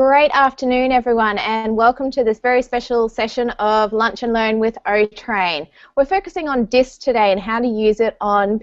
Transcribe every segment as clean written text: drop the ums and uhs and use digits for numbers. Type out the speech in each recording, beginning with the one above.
Great afternoon, everyone, and welcome to this very special session of Lunch and Learn with OTrain. We're focusing on DISC today and how to use it on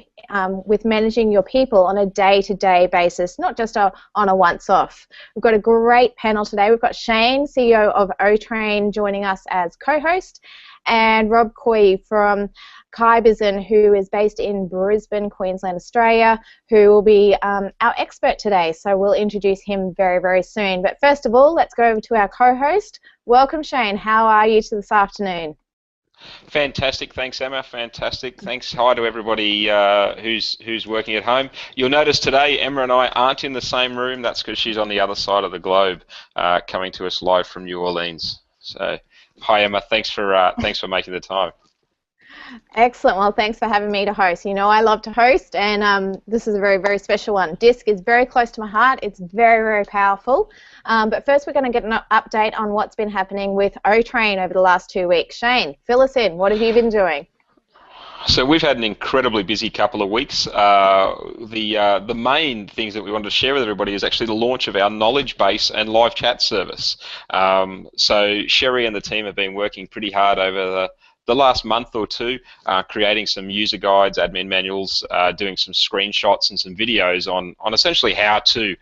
with managing your people on a day-to-day basis, not just on a once-off. We've got a great panel today. We've got Shane, CEO of OTrain, joining us as co-host, and Rob Coy from Kybizin, who is based in Brisbane, Queensland, Australia, who will be our expert today. So we'll introduce him very, very soon. But first of all, let's go over to our co-host. Welcome, Shane. How are you this afternoon? Fantastic. Thanks, Emma. Fantastic. Thanks. Hi to everybody who's working at home. You'll notice today Emma and I aren't in the same room. That's because she's on the other side of the globe, coming to us live from New Orleans. So, hi, Emma. Thanks for making the time. Excellent. Well, thanks for having me to host. You know I love to host, and this is a very, very special one. DISC is very close to my heart. It's very, very powerful. But first we're going to get an update on what's been happening with OTrain over the last 2 weeks. Shane, fill us in. What have you been doing? So we've had an incredibly busy couple of weeks. The main things that we wanted to share with everybody is actually the launch of our knowledge base and live chat service. So Sherry and the team have been working pretty hard over the last month or two, creating some user guides, admin manuals, doing some screenshots and some videos on essentially how to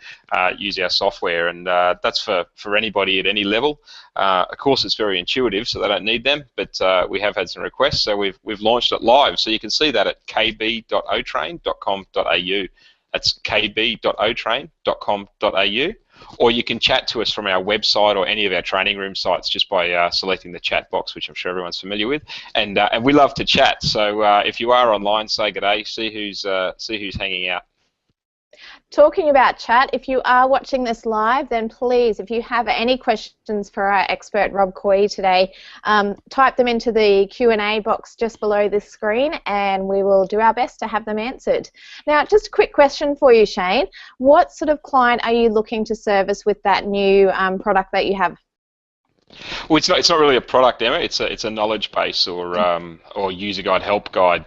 use our software, and that's for anybody at any level. Of course, it's very intuitive, so they don't need them, but we have had some requests, so we've launched it live. So you can see that at kb.otrain.com.au. That's kb.otrain.com.au. Or you can chat to us from our website or any of our training room sites just by selecting the chat box, which I'm sure everyone's familiar with. And we love to chat. So if you are online, say good day. See who's hanging out. Talking about chat, if you are watching this live, then please, if you have any questions for our expert Rob Coy today, type them into the Q&A box just below this screen, and we will do our best to have them answered. Now, just a quick question for you, Shane. What sort of client are you looking to service with that new product that you have? Well, it's not really a product, Emma. It's a knowledge base or user guide, help guide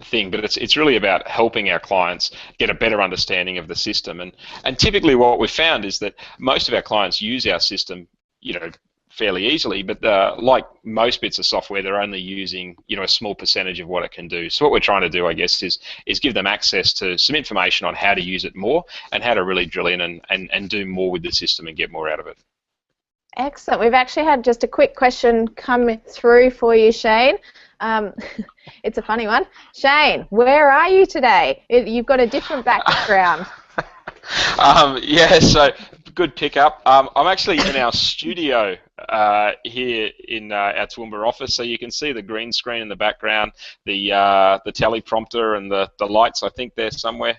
thing. But it's really about helping our clients get a better understanding of the system. And typically, what we've found is that most of our clients use our system, fairly easily. But like most bits of software, they're only using a small percentage of what it can do. So what we're trying to do, I guess, is give them access to some information on how to use it more and how to really drill in and do more with the system and get more out of it. Excellent. We've actually had just a quick question come through for you, Shane. It's a funny one. Shane, where are you today? You've got a different background. Yeah, so good pickup. I'm actually in our studio here in our Toowoomba office, so you can see the green screen in the background, the teleprompter and the lights, I think, there somewhere.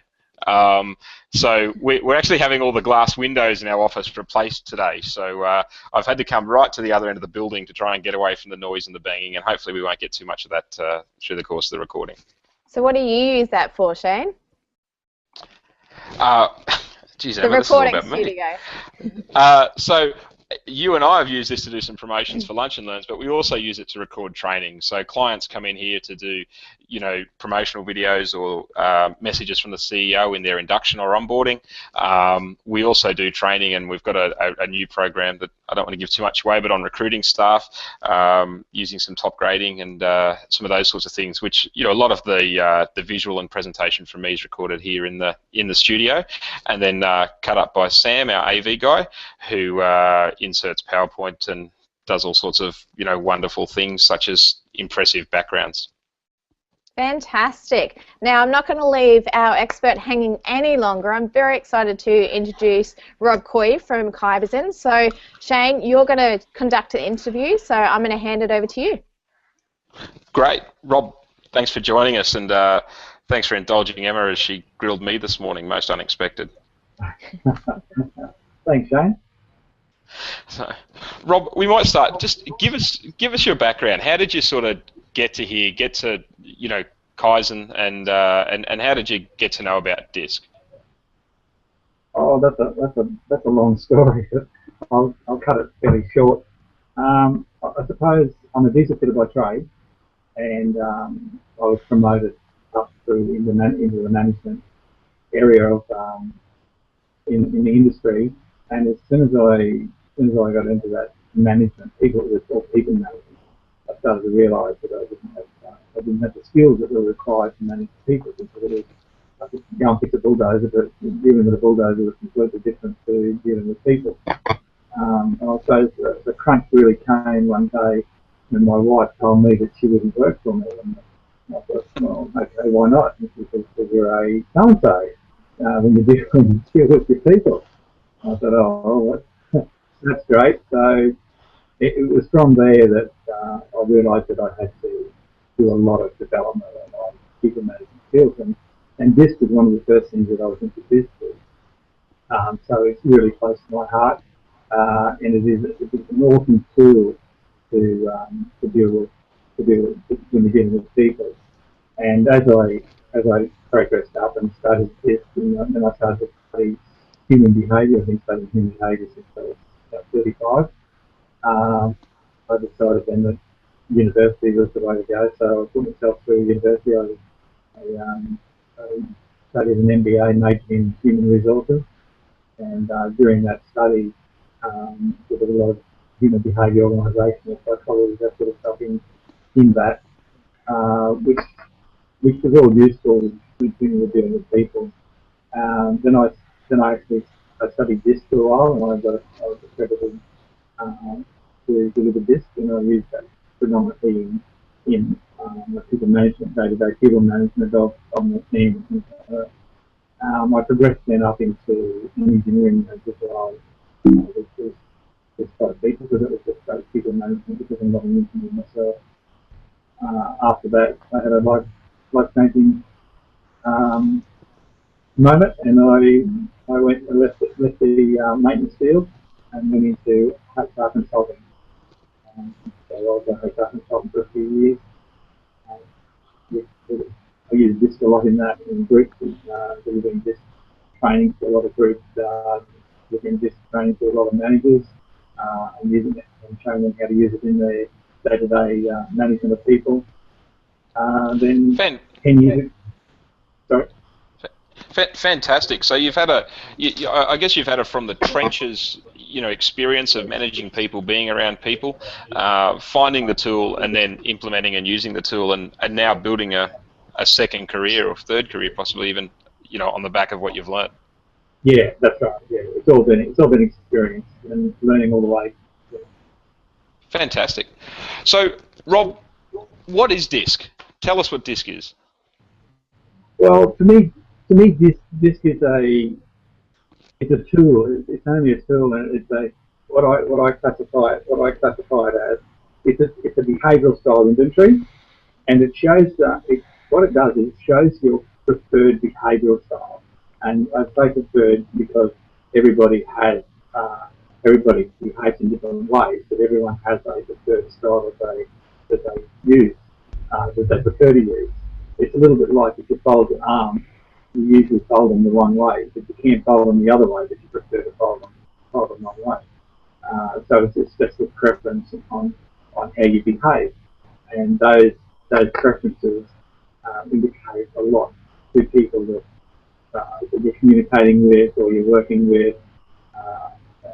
So we're actually having all the glass windows in our office replaced today. So I've had to come right to the other end of the building to try and get away from the noise and the banging, and hopefully we won't get too much of that through the course of the recording. So what do you use that for, Shane? Geez, the Emma, recording this is all about studio. So you and I have used this to do some promotions for Lunch and Learns, but we also use it to record training. So clients come in here to do, promotional videos or messages from the CEO in their induction or onboarding. We also do training, and we've got a new program that I don't want to give too much away, but on recruiting staff, using some top grading and some of those sorts of things, which, a lot of the visual and presentation from me is recorded here in the studio, and then cut up by Sam, our AV guy, who inserts PowerPoint and does all sorts of wonderful things such as impressive backgrounds. Fantastic. Now, I'm not going to leave our expert hanging any longer. I'm very excited to introduce Rob Coy from Kybizin. So, Shane, you're going to conduct an interview, so I'm going to hand it over to you. Great. Rob, thanks for joining us, and thanks for indulging Emma as she grilled me this morning, most unexpected. Thanks, Shane. So, Rob, we might start. Just give us your background. How did you sort of get to here, get to Kaizen, and how did you get to know about DISC? Oh, that's a long story. I'll cut it fairly short. I suppose I'm a diesel fitter by trade, and I was promoted up through into the management area of in the industry And as soon as I got into that management, people management, I started to realise that I didn't have the skills that were required to manage people, because it was, I could go and fix a bulldozer, but dealing with a bulldozer was completely different to dealing with people. And I suppose the crunch really came one day when my wife told me that she wouldn't work for me. And I thought, well, okay, why not? And she said, because you're a so-and-so when you deal with your people. I thought, oh, well, that's great. So it was from there that I realised that I had to do a lot of development on people management skills. And this was one of the first things that I was introduced to. So it's really close to my heart, and it's an awesome tool to deal with when you're dealing with people. And as I progressed up and studied this, and then I started to study human behaviour. I've been studying human behaviour since I was about 35. I decided then that university was the way to go, so I put myself through university. I studied an MBA majoring in human resources, and during that study, there was a lot of human behaviour, organisational psychology, that sort of stuff in that, which was all useful when we were dealing with people. Then I actually I studied this for a while, and I was accredited to deliver this, and I used that predominantly in people management, day-to-day people management of my team. I progressed then up into engineering as well, which was quite deep, because it was just people management, because I'm not an engineer myself. After that, I had a life-changing moment, and I left the maintenance field and went into HR consulting. So I was a HR consultant for a few years. I used this a lot in groups, delivering this training to a lot of groups, delivering this training to a lot of managers, and using it and showing them how to use it in their day-to-day management of people. Then 10 years. Sorry. Fantastic. So you've had I guess you've had a from the trenches, experience of managing people, being around people, finding the tool, and then implementing and using the tool, and now building a second career or third career, possibly even, on the back of what you've learned. Yeah, that's right. Yeah, it's all been experience and learning all the way. Yeah. Fantastic. So, Rob, what is DISC? Tell us what DISC is. Well, to me, DISC is it's a tool. It's only a tool, and it's what I classify it as. It's a behavioural style inventory, and it shows what it does is it shows your preferred behavioural style. And I say preferred because everybody behaves in different ways, but everyone has a preferred style that they use, that they prefer to use. It's a little bit like if you fold your arms, you usually fold them the one way, but you can't fold them the other way, but you prefer to fold them one way. So it's just a preference on how you behave, and those preferences indicate a lot to people that you're communicating with or you're working with,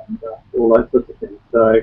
and all those sorts of things. So